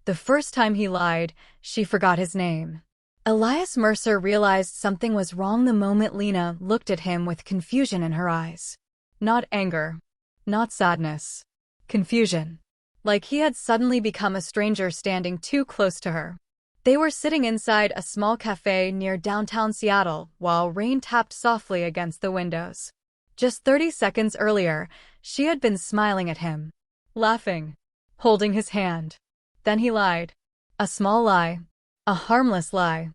The first time he lied, she forgot his name. Elias Mercer realized something was wrong the moment Lena looked at him with confusion in her eyes. Not anger. Not sadness. Confusion. Like he had suddenly become a stranger standing too close to her. They were sitting inside a small cafe near downtown Seattle while rain tapped softly against the windows. Just 30 seconds earlier, she had been smiling at him, laughing, holding his hand. Then he lied. A small lie. A harmless lie.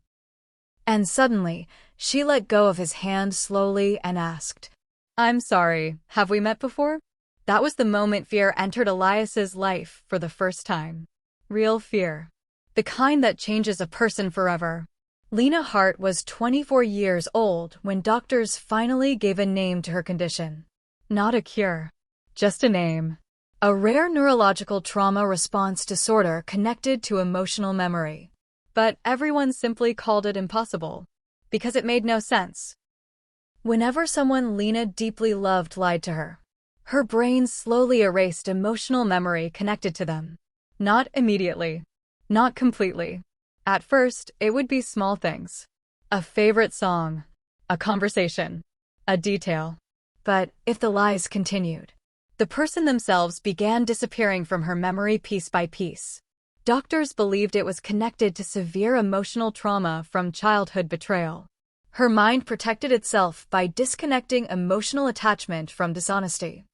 And suddenly, she let go of his hand slowly and asked, "I'm sorry, have we met before?" That was the moment fear entered Elias's life for the first time. Real fear. The kind that changes a person forever. Lena Hart was 24 years old when doctors finally gave a name to her condition. Not a cure. Just a name. A rare neurological trauma response disorder connected to emotional memory. But everyone simply called it impossible. Because it made no sense. Whenever someone Lena deeply loved lied to her, her brain slowly erased emotional memory connected to them. Not immediately. Not completely. At first, it would be small things. A favorite song. A conversation. A detail. But if the lies continued, the person themselves began disappearing from her memory piece by piece. Doctors believed it was connected to severe emotional trauma from childhood betrayal. Her mind protected itself by disconnecting emotional attachment from dishonesty.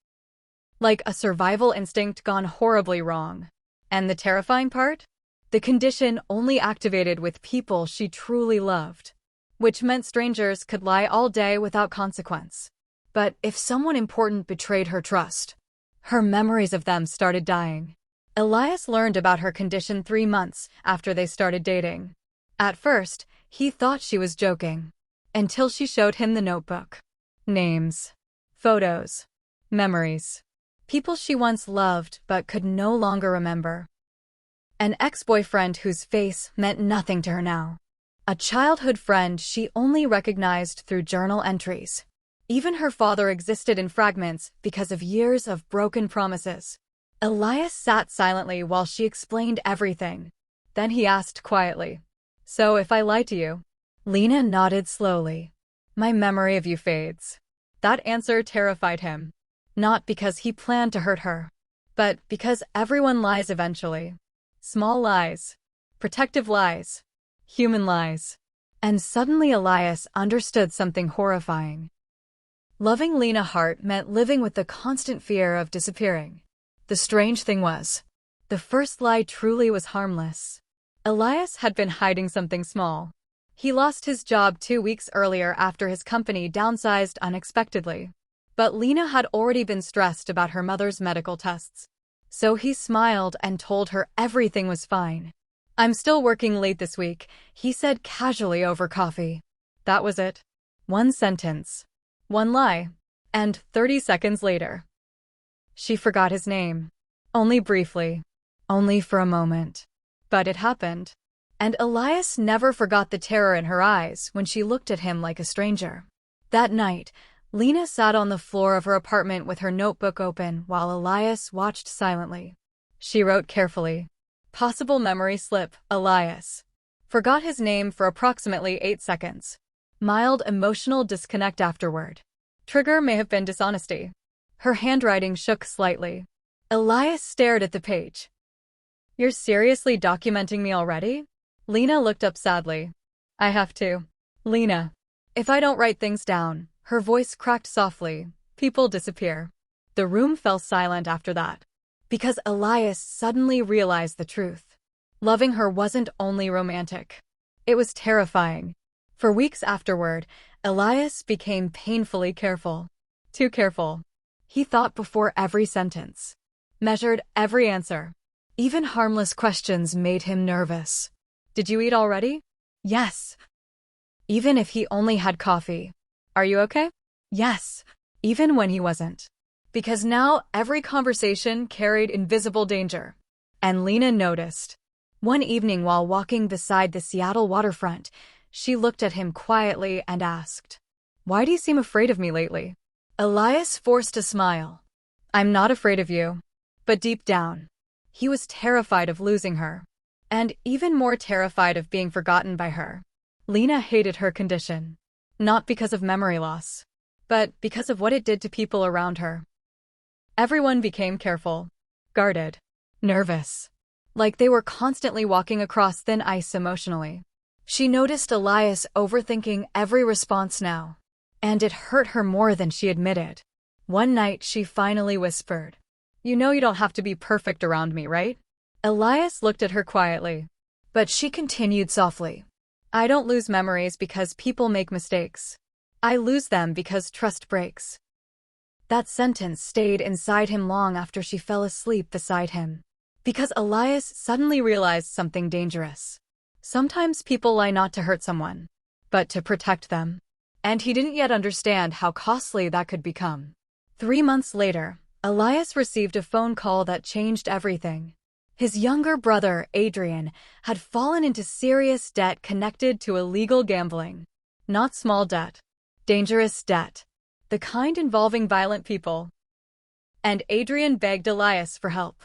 Like a survival instinct gone horribly wrong. And the terrifying part? The condition only activated with people she truly loved, which meant strangers could lie all day without consequence. But if someone important betrayed her trust, her memories of them started dying. Elias learned about her condition 3 months after they started dating. At first, he thought she was joking, until she showed him the notebook. Names, photos, memories. People she once loved but could no longer remember. An ex-boyfriend whose face meant nothing to her now. A childhood friend she only recognized through journal entries. Even her father existed in fragments because of years of broken promises. Elias sat silently while she explained everything. Then he asked quietly, "So if I lie to you?" Lena nodded slowly. "My memory of you fades." That answer terrified him. Not because he planned to hurt her, but because everyone lies eventually. Small lies. Protective lies. Human lies. And suddenly Elias understood something horrifying. Loving Lena Hart meant living with the constant fear of disappearing. The strange thing was, the first lie truly was harmless. Elias had been hiding something small. He lost his job 2 weeks earlier after his company downsized unexpectedly. But Lena had already been stressed about her mother's medical tests. So he smiled and told her everything was fine. "I'm still working late this week," he said casually over coffee. That was it. One sentence. One lie. And 30 seconds later, she forgot his name. Only briefly. Only for a moment. But it happened. And Elias never forgot the terror in her eyes when she looked at him like a stranger. That night, Lena sat on the floor of her apartment with her notebook open while Elias watched silently. She wrote carefully. Possible memory slip, Elias. Forgot his name for approximately 8 seconds. Mild emotional disconnect afterward. Trigger may have been dishonesty. Her handwriting shook slightly. Elias stared at the page. "You're seriously documenting me already?" Lena looked up sadly. "I have to. Lena. If I don't write things down," her voice cracked softly, "people disappear." The room fell silent after that. Because Elias suddenly realized the truth. Loving her wasn't only romantic. It was terrifying. For weeks afterward, Elias became painfully careful. Too careful. He thought before every sentence. Measured every answer. Even harmless questions made him nervous. "Did you eat already?" "Yes." Even if he only had coffee. "Are you okay?" "Yes." Even when he wasn't. Because now every conversation carried invisible danger. And Lena noticed. One evening while walking beside the Seattle waterfront, she looked at him quietly and asked, "Why do you seem afraid of me lately?" Elias forced a smile. "I'm not afraid of you." But deep down, he was terrified of losing her. and even more terrified of being forgotten by her. Lena hated her condition, not because of memory loss, but because of what it did to people around her. Everyone became careful, guarded, nervous, like they were constantly walking across thin ice emotionally. She noticed Elias overthinking every response now, and it hurt her more than she admitted. One night, she finally whispered, "You know you don't have to be perfect around me, right?" Elias looked at her quietly, but she continued softly, "I don't lose memories because people make mistakes. I lose them because trust breaks." That sentence stayed inside him long after she fell asleep beside him, because Elias suddenly realized something dangerous. Sometimes people lie not to hurt someone, but to protect them. And he didn't yet understand how costly that could become. 3 months later, Elias received a phone call that changed everything. His younger brother, Adrian, had fallen into serious debt connected to illegal gambling. Not small debt. Dangerous debt. The kind involving violent people. And Adrian begged Elias for help.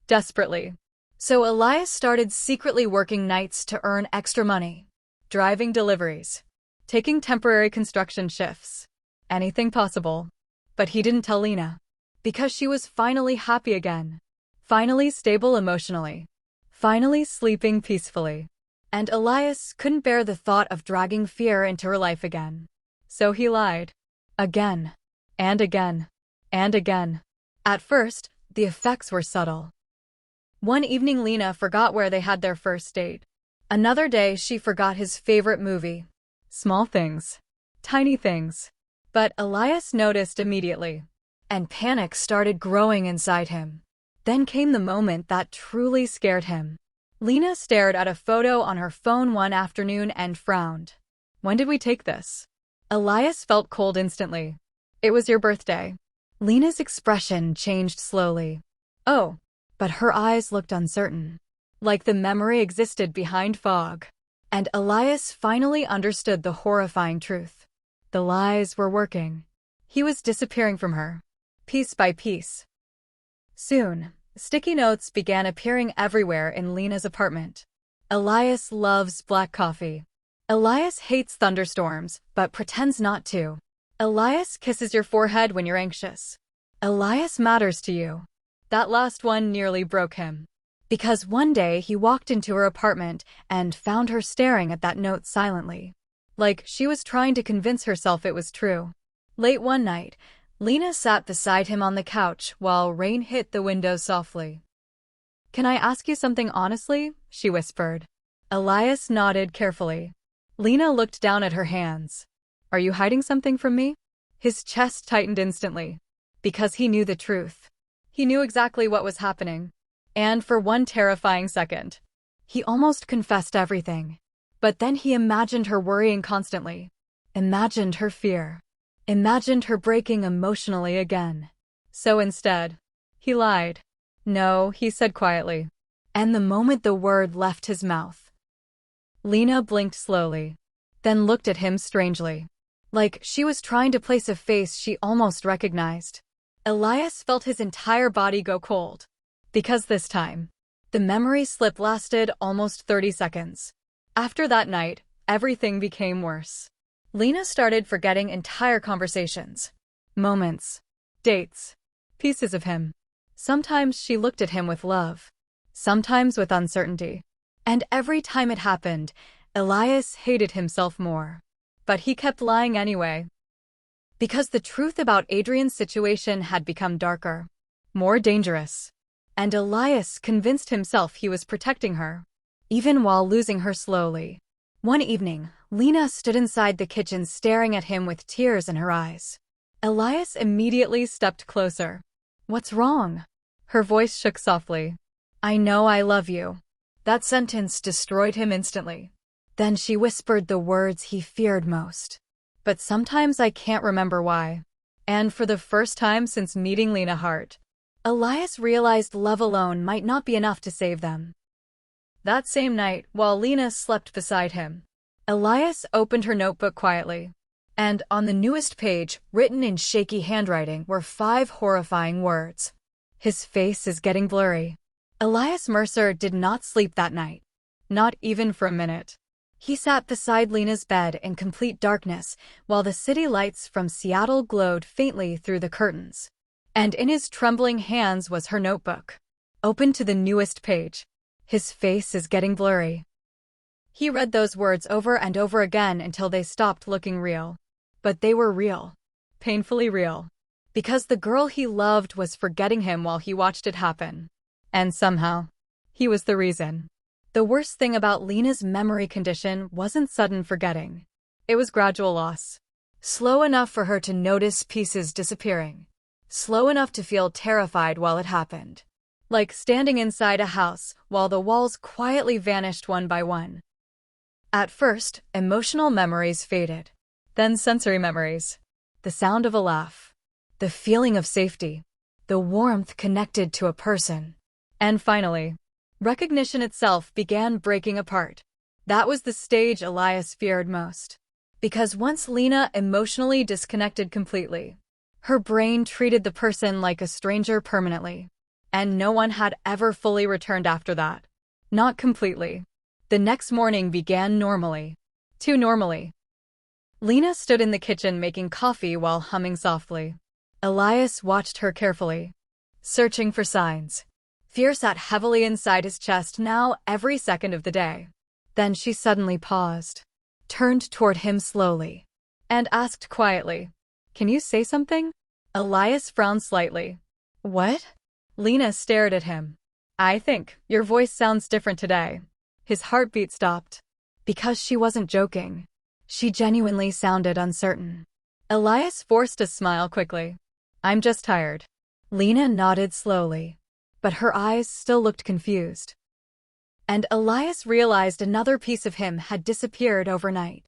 Desperately. So Elias started secretly working nights to earn extra money. Driving deliveries. Taking temporary construction shifts. Anything possible. But he didn't tell Lena. Because she was finally happy again. Finally stable emotionally. Finally sleeping peacefully. And Elias couldn't bear the thought of dragging fear into her life again. So he lied. Again. And again. And again. At first, the effects were subtle. One evening Lena forgot where they had their first date. Another day she forgot his favorite movie. Small things. Tiny things. But Elias noticed immediately. And panic started growing inside him. Then came the moment that truly scared him. Lena stared at a photo on her phone one afternoon and frowned. "When did we take this?" Elias felt cold instantly. "It was your birthday." Lena's expression changed slowly. "Oh," but her eyes looked uncertain, like the memory existed behind fog. And Elias finally understood the horrifying truth. The lies were working. He was disappearing from her, piece by piece. Soon, sticky notes began appearing everywhere in Lena's apartment. Elias loves black coffee. Elias hates thunderstorms, but pretends not to. Elias kisses your forehead when you're anxious. Elias matters to you. That last one nearly broke him. Because one day he walked into her apartment and found her staring at that note silently. Like she was trying to convince herself it was true. Late one night, Lena sat beside him on the couch while rain hit the window softly. "Can I ask you something honestly?" she whispered. Elias nodded carefully. Lena looked down at her hands. "Are you hiding something from me?" His chest tightened instantly. Because he knew the truth. He knew exactly what was happening. And for one terrifying second, he almost confessed everything. But then he imagined her worrying constantly. Imagined her fear. Imagined her breaking emotionally again. So instead, he lied. "No," he said quietly. And the moment the word left his mouth, Lena blinked slowly, then looked at him strangely. Like she was trying to place a face she almost recognized. Elias felt his entire body go cold. Because this time, the memory slip lasted almost 30 seconds. After that night, everything became worse. Lena started forgetting entire conversations, moments, dates, pieces of him. Sometimes she looked at him with love, sometimes with uncertainty. And every time it happened, Elias hated himself more. But he kept lying anyway. Because the truth about Adrian's situation had become darker, more dangerous. And Elias convinced himself he was protecting her, even while losing her slowly. One evening, Lena stood inside the kitchen staring at him with tears in her eyes. Elias immediately stepped closer. "What's wrong?" Her voice shook softly. "I know I love you." That sentence destroyed him instantly. Then she whispered the words he feared most. "But sometimes I can't remember why." And for the first time since meeting Lena Hart, Elias realized love alone might not be enough to save them. That same night, while Lena slept beside him, Elias opened her notebook quietly. And on the newest page, written in shaky handwriting, were 5 horrifying words. "His face is getting blurry." Elias Mercer did not sleep that night. Not even for a minute. He sat beside Lena's bed in complete darkness while the city lights from Seattle glowed faintly through the curtains. And in his trembling hands was her notebook. Open to the newest page. His face is getting blurry. He read those words over and over again until they stopped looking real. But they were real. Painfully real. Because the girl he loved was forgetting him while he watched it happen. And somehow, he was the reason. The worst thing about Lena's memory condition wasn't sudden forgetting. It was gradual loss. Slow enough for her to notice pieces disappearing. Slow enough to feel terrified while it happened. Like standing inside a house while the walls quietly vanished one by one. At first, emotional memories faded. Then sensory memories. The sound of a laugh. The feeling of safety. The warmth connected to a person. And finally, recognition itself began breaking apart. That was the stage Elias feared most. Because once Lena emotionally disconnected completely, her brain treated the person like a stranger permanently. And no one had ever fully returned after that. Not completely. The next morning began normally. Too normally. Lena stood in the kitchen making coffee while humming softly. Elias watched her carefully, searching for signs. Fear sat heavily inside his chest now every second of the day. Then she suddenly paused, turned toward him slowly, and asked quietly, "Can you say something?" Elias frowned slightly. "What?" Lena stared at him. "I think your voice sounds different today." His heartbeat stopped. Because she wasn't joking. She genuinely sounded uncertain. Elias forced a smile quickly. "I'm just tired." Lena nodded slowly, but her eyes still looked confused. And Elias realized another piece of him had disappeared overnight.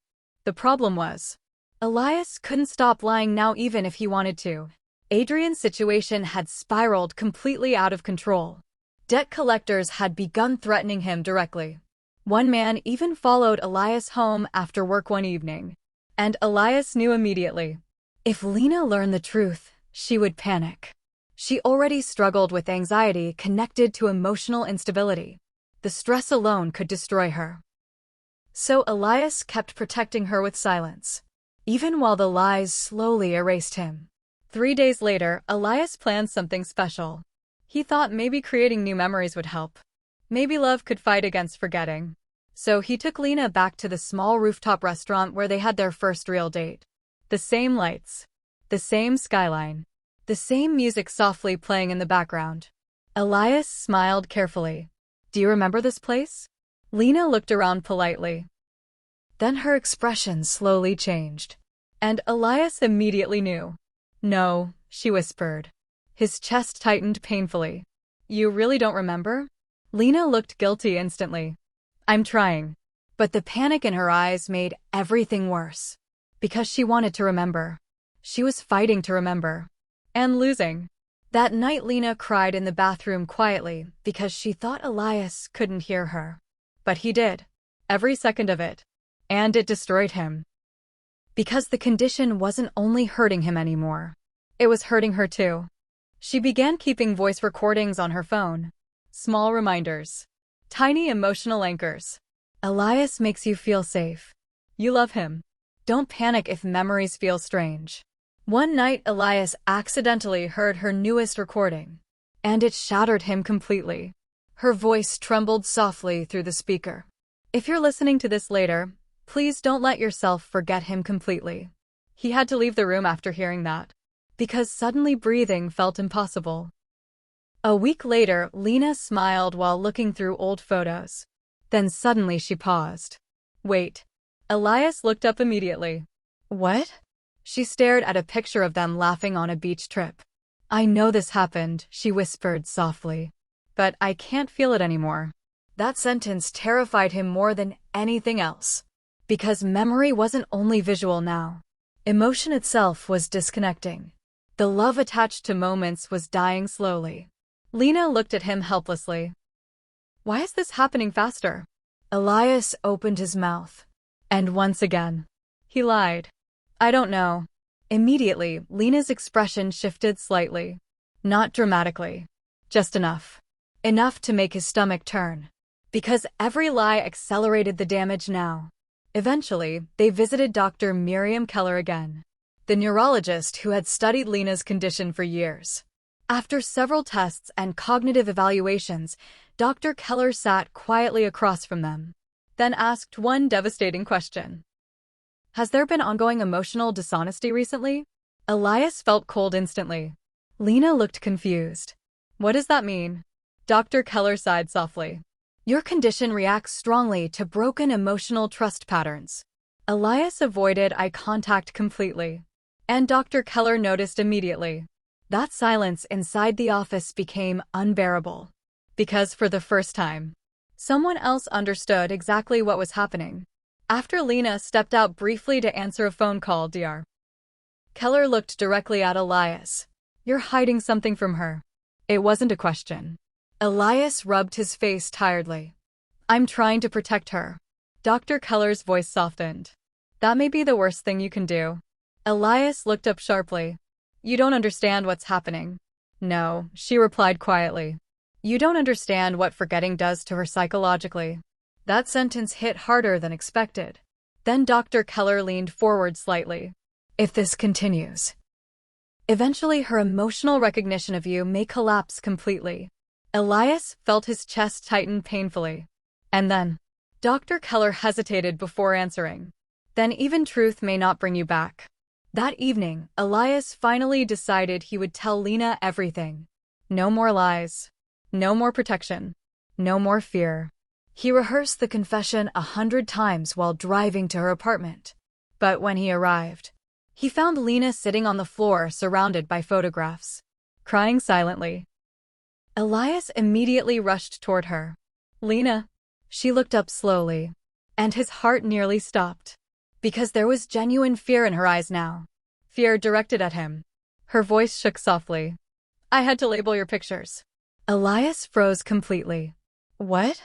The problem was, Elias couldn't stop lying now even if he wanted to. Adrian's situation had spiraled completely out of control. Debt collectors had begun threatening him directly. One man even followed Elias home after work one evening. And Elias knew immediately. If Lena learned the truth, she would panic. She already struggled with anxiety connected to emotional instability. The stress alone could destroy her. So Elias kept protecting her with silence, even while the lies slowly erased him. 3 days later, Elias planned something special. He thought maybe creating new memories would help. Maybe love could fight against forgetting. So he took Lena back to the small rooftop restaurant where they had their first real date. The same lights. The same skyline. The same music softly playing in the background. Elias smiled carefully. "Do you remember this place?" Lena looked around politely. Then her expression slowly changed. And Elias immediately knew. "No," she whispered. His chest tightened painfully. "You really don't remember?" Lena looked guilty instantly. "I'm trying." But the panic in her eyes made everything worse. Because she wanted to remember. She was fighting to remember. And losing. That night Lena cried in the bathroom quietly because she thought Elias couldn't hear her. But he did. Every second of it. And it destroyed him. Because the condition wasn't only hurting him anymore. It was hurting her too. She began keeping voice recordings on her phone. Small reminders. Tiny emotional anchors. Elias makes you feel safe. You love him. Don't panic if memories feel strange. One night Elias accidentally heard her newest recording. And it shattered him completely. Her voice trembled softly through the speaker. If you're listening to this later, please don't let yourself forget him completely. He had to leave the room after hearing that. Because suddenly breathing felt impossible. A week later, Lena smiled while looking through old photos. Then suddenly she paused. "Wait." Elias looked up immediately. "What?" She stared at a picture of them laughing on a beach trip. "I know this happened," she whispered softly. "But I can't feel it anymore." That sentence terrified him more than anything else. Because memory wasn't only visual now. Emotion itself was disconnecting. The love attached to moments was dying slowly. Lena looked at him helplessly. "Why is this happening faster?" Elias opened his mouth. And once again, he lied. "I don't know." Immediately, Lena's expression shifted slightly. Not dramatically. Just enough. Enough to make his stomach turn. because every lie accelerated the damage now. Eventually, they visited Dr. Miriam Keller again, the neurologist who had studied Lena's condition for years. After several tests and cognitive evaluations, Dr. Keller sat quietly across from them, then asked one devastating question. Has there been ongoing emotional dishonesty recently? Elias felt cold instantly. Lena looked confused. What does that mean? Dr. Keller sighed softly. Your condition reacts strongly to broken emotional trust patterns. Elias avoided eye contact completely, and Dr. Keller noticed immediately. That silence inside the office became unbearable, because for the first time, someone else understood exactly what was happening. After Lena stepped out briefly to answer a phone call, Dr. Keller looked directly at Elias. You're hiding something from her. It wasn't a question. Elias rubbed his face tiredly. I'm trying to protect her. Dr. Keller's voice softened. That may be the worst thing you can do. Elias looked up sharply. You don't understand what's happening. No, she replied quietly. You don't understand what forgetting does to her psychologically. That sentence hit harder than expected. Then Dr. Keller leaned forward slightly. If this continues, eventually her emotional recognition of you may collapse completely. Elias felt his chest tighten painfully. And then, Dr. Keller hesitated before answering. Then even truth may not bring you back. That evening, Elias finally decided he would tell Lena everything. No more lies. No more protection. No more fear. He rehearsed the confession 100 times while driving to her apartment. But when he arrived, he found Lena sitting on the floor surrounded by photographs, crying silently. Elias immediately rushed toward her. Lena. She looked up slowly, and his heart nearly stopped, because there was genuine fear in her eyes now. Fear directed at him. Her voice shook softly. I had to label your pictures. Elias froze completely. What?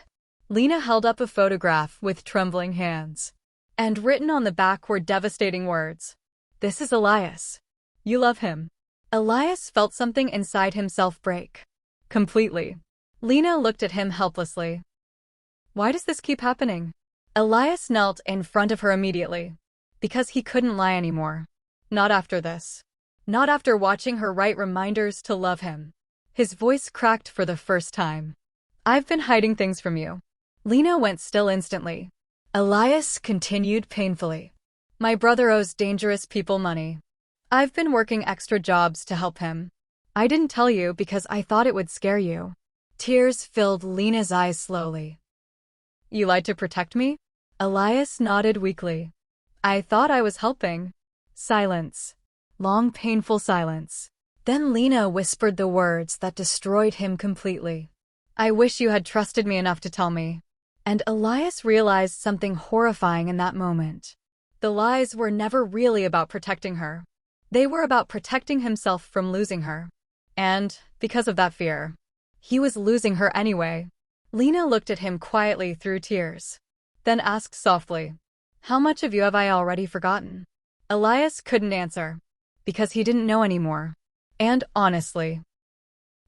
Lena held up a photograph with trembling hands, and written on the back were devastating words. This is Elias. You love him. Elias felt something inside himself break. Completely. Lena looked at him helplessly. Why does this keep happening? Elias knelt in front of her immediately. Because he couldn't lie anymore. Not after this. Not after watching her write reminders to love him. His voice cracked for the first time. I've been hiding things from you. Lena went still instantly. Elias continued painfully. My brother owes dangerous people money. I've been working extra jobs to help him. I didn't tell you because I thought it would scare you. Tears filled Lena's eyes slowly. You lied to protect me? Elias nodded weakly. I thought I was helping. Silence. Long, painful silence. Then Lena whispered the words that destroyed him completely. I wish you had trusted me enough to tell me. And Elias realized something horrifying in that moment. The lies were never really about protecting her. They were about protecting himself from losing her. And, because of that fear, he was losing her anyway. Lena looked at him quietly through tears, then asked softly, How much of you have I already forgotten? Elias couldn't answer, because he didn't know anymore. And honestly,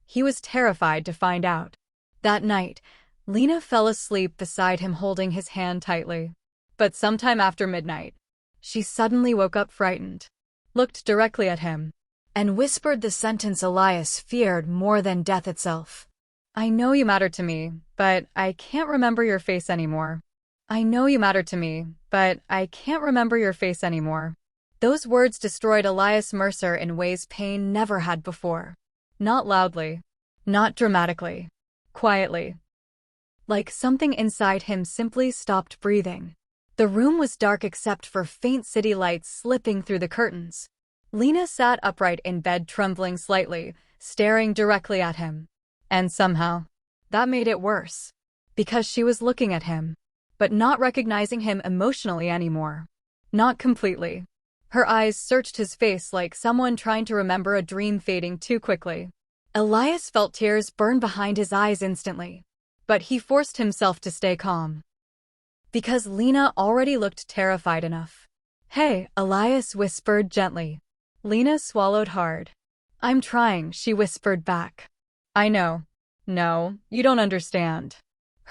he was terrified to find out. That night, Lena fell asleep beside him holding his hand tightly. But sometime after midnight, she suddenly woke up frightened, looked directly at him, and whispered the sentence Elias feared more than death itself. I know you matter to me, but I can't remember your face anymore. I know you matter to me, but I can't remember your face anymore. Those words destroyed Elias Mercer in ways pain never had before. Not loudly, not dramatically, quietly. Like something inside him simply stopped breathing. The room was dark except for faint city lights slipping through the curtains. Lena sat upright in bed, trembling slightly, staring directly at him. And somehow, that made it worse. Because she was looking at him, but not recognizing him emotionally anymore. Not completely. Her eyes searched his face like someone trying to remember a dream fading too quickly. Elias felt tears burn behind his eyes instantly. But he forced himself to stay calm. Because Lena already looked terrified enough. Hey, Elias whispered gently. Lena swallowed hard. I'm trying, she whispered back. I know. No, you don't understand.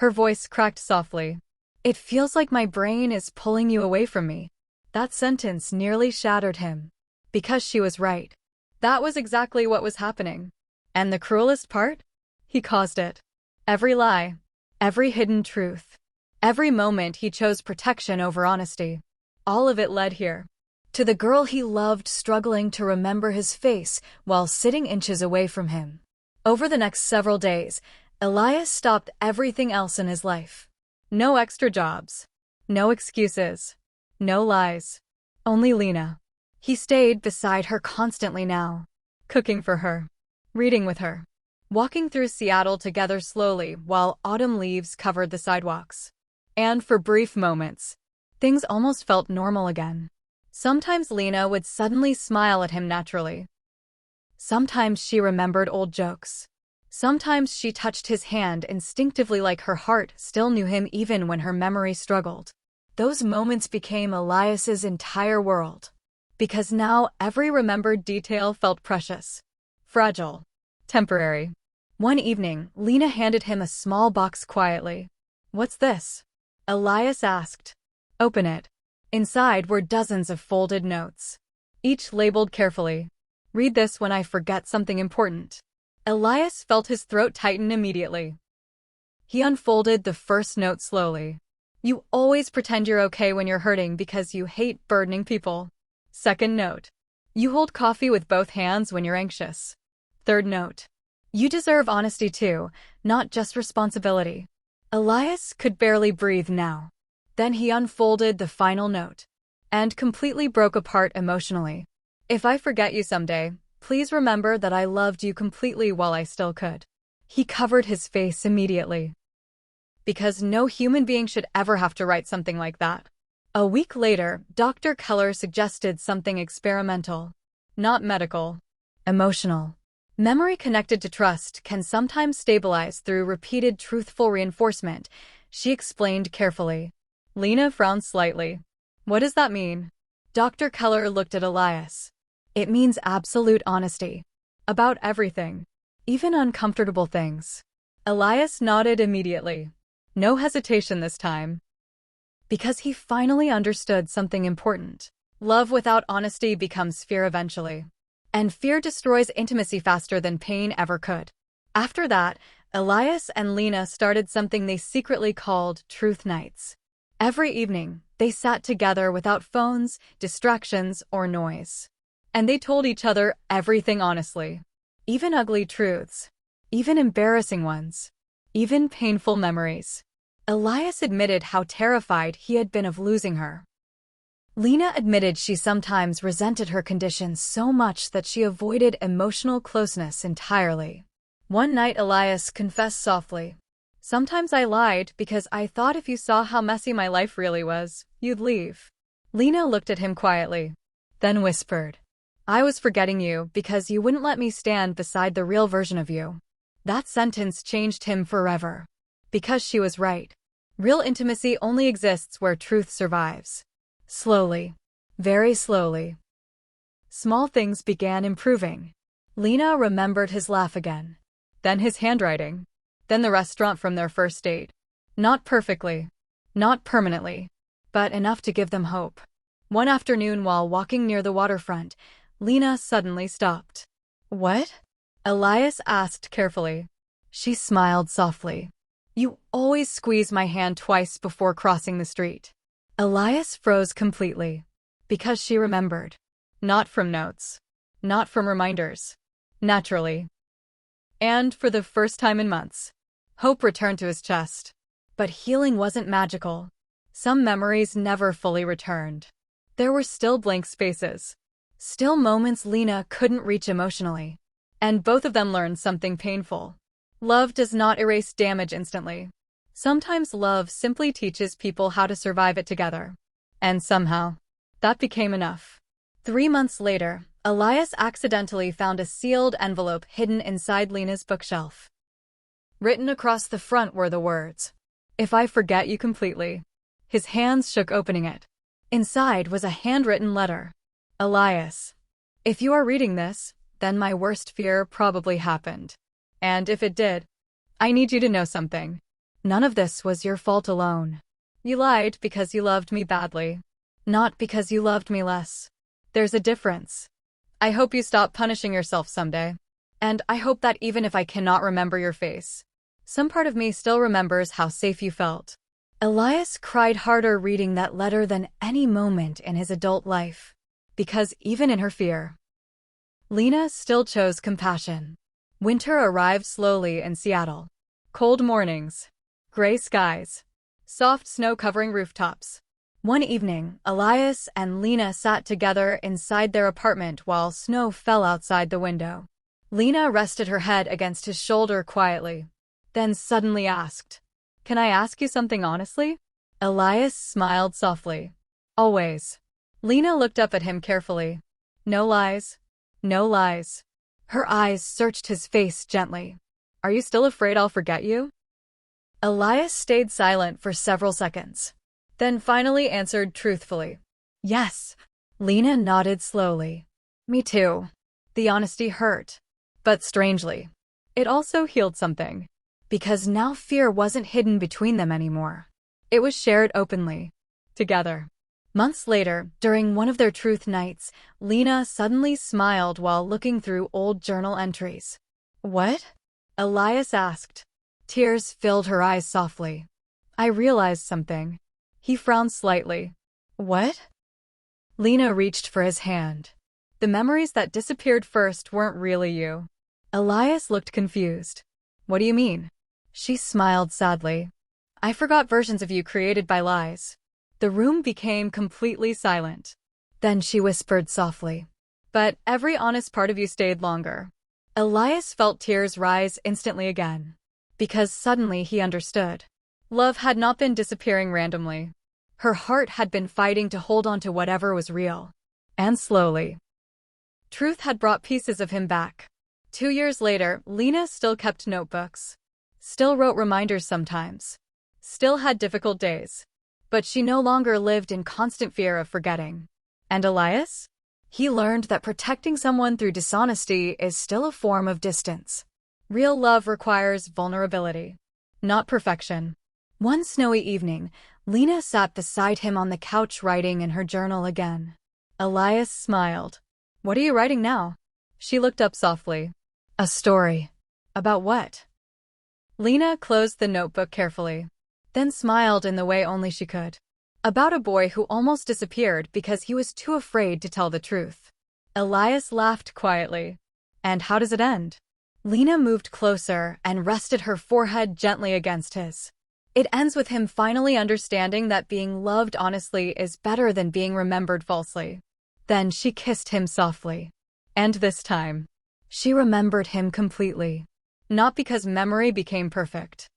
Her voice cracked softly. It feels like my brain is pulling you away from me. That sentence nearly shattered him. Because she was right. That was exactly what was happening. And the cruelest part? He caused it. Every lie. Every hidden truth. Every moment he chose protection over honesty. All of it led here. To the girl he loved struggling to remember his face while sitting inches away from him. Over the next several days, Elias stopped everything else in his life. No extra jobs. No excuses. No lies. Only Lena. He stayed beside her constantly now. Cooking for her. Reading with her. Walking through Seattle together slowly while autumn leaves covered the sidewalks. And for brief moments, things almost felt normal again. Sometimes Lena would suddenly smile at him naturally. Sometimes she remembered old jokes. Sometimes she touched his hand instinctively like her heart still knew him even when her memory struggled. Those moments became Elias's entire world. Because now every remembered detail felt precious. Fragile. Temporary. One evening, Lena handed him a small box quietly. "What's this?" Elias asked. "Open it." Inside were dozens of folded notes. Each labeled carefully. "Read this when I forget something important." Elias felt his throat tighten immediately. He unfolded the first note slowly. "You always pretend you're okay when you're hurting because you hate burdening people." Second note. "You hold coffee with both hands when you're anxious." Third note. "You deserve honesty too, not just responsibility." Elias could barely breathe now. Then he unfolded the final note. And completely broke apart emotionally. "If I forget you someday, please remember that I loved you completely while I still could." He covered his face immediately. Because no human being should ever have to write something like that. A week later, Dr. Keller suggested something experimental. Not medical. Emotional. Memory connected to trust can sometimes stabilize through repeated truthful reinforcement, she explained carefully. Lena frowned slightly. "What does that mean?" Dr. Keller looked at Elias. "It means absolute honesty. About everything. Even uncomfortable things." Elias nodded immediately. No hesitation this time. Because he finally understood something important. Love without honesty becomes fear eventually. And fear destroys intimacy faster than pain ever could. After that, Elias and Lena started something they secretly called Truth Nights. Every evening, they sat together without phones, distractions, or noise. And they told each other everything honestly. Even ugly truths. Even embarrassing ones. Even painful memories. Elias admitted how terrified he had been of losing her. Lena admitted she sometimes resented her condition so much that she avoided emotional closeness entirely. One night Elias confessed softly. "Sometimes I lied because I thought if you saw how messy my life really was, you'd leave." Lena looked at him quietly. Then whispered, "I was forgetting you because you wouldn't let me stand beside the real version of you." That sentence changed him forever. Because she was right. Real intimacy only exists where truth survives. Slowly. Very slowly. Small things began improving. Lena remembered his laugh again. Then his handwriting. Then the restaurant from their first date. Not perfectly. Not permanently. But enough to give them hope. One afternoon while walking near the waterfront, Lena suddenly stopped. "What?" Elias asked carefully. She smiled softly. "You always squeeze my hand twice before crossing the street." Elias froze completely. Because she remembered. Not from notes. Not from reminders. Naturally. And for the first time in months, hope returned to his chest. But healing wasn't magical. Some memories never fully returned. There were still blank spaces. Still moments Lena couldn't reach emotionally. And both of them learned something painful. Love does not erase damage instantly. Sometimes love simply teaches people how to survive it together. And somehow, that became enough. 3 months later, Elias accidentally found a sealed envelope hidden inside Lena's bookshelf. Written across the front were the words, "If I forget you completely." His hands shook opening it. Inside was a handwritten letter. "Elias, if you are reading this, then my worst fear probably happened. And if it did, I need you to know something. None of this was your fault alone. You lied because you loved me badly, not because you loved me less. There's a difference. I hope you stop punishing yourself someday. And I hope that even if I cannot remember your face, some part of me still remembers how safe you felt. Elias cried harder reading that letter than any moment in his adult life. Because even in her fear, Lena still chose compassion. Winter arrived slowly in Seattle. Cold mornings, gray skies, soft snow covering rooftops. One evening, Elias and Lena sat together inside their apartment while snow fell outside the window. Lena rested her head against his shoulder quietly, then suddenly asked, "Can I ask you something honestly?" Elias smiled softly. "Always." Lena looked up at him carefully. "No lies. No lies." Her eyes searched his face gently. "Are you still afraid I'll forget you?" Elias stayed silent for several seconds, then finally answered truthfully, "Yes." Lena nodded slowly. "Me too." The honesty hurt. But strangely, it also healed something. Because now fear wasn't hidden between them anymore. It was shared openly. Together. Months later, during one of their truth nights, Lena suddenly smiled while looking through old journal entries. "What?" Elias asked. Tears filled her eyes softly. "I realized something." He frowned slightly. "What?" Lena reached for his hand. "The memories that disappeared first weren't really you." Elias looked confused. "What do you mean?" She smiled sadly. "I forgot versions of you created by lies." The room became completely silent. Then she whispered softly, "But every honest part of you stayed longer." Elias felt tears rise instantly again. Because suddenly he understood. Love had not been disappearing randomly. Her heart had been fighting to hold on to whatever was real. And slowly, truth had brought pieces of him back. 2 years later, Lena still kept notebooks. Still wrote reminders sometimes. Still had difficult days. But she no longer lived in constant fear of forgetting. And Elias? He learned that protecting someone through dishonesty is still a form of distance. Real love requires vulnerability, not perfection. One snowy evening, Lena sat beside him on the couch writing in her journal again. Elias smiled. "What are you writing now?" She looked up softly. "A story." "About what?" Lena closed the notebook carefully, then smiled in the way only she could. "About a boy who almost disappeared because he was too afraid to tell the truth." Elias laughed quietly. "And how does it end?" Lena moved closer and rested her forehead gently against his. "It ends with him finally understanding that being loved honestly is better than being remembered falsely." Then she kissed him softly. And this time, she remembered him completely. Not because memory became perfect,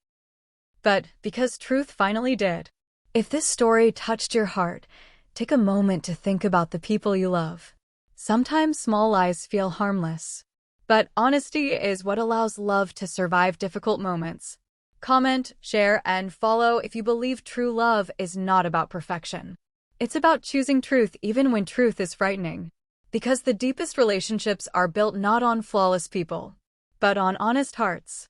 but because truth finally did. If this story touched your heart, take a moment to think about the people you love. Sometimes small lies feel harmless, but honesty is what allows love to survive difficult moments. Comment, share, and follow if you believe true love is not about perfection. It's about choosing truth even when truth is frightening. Because the deepest relationships are built not on flawless people, but on honest hearts.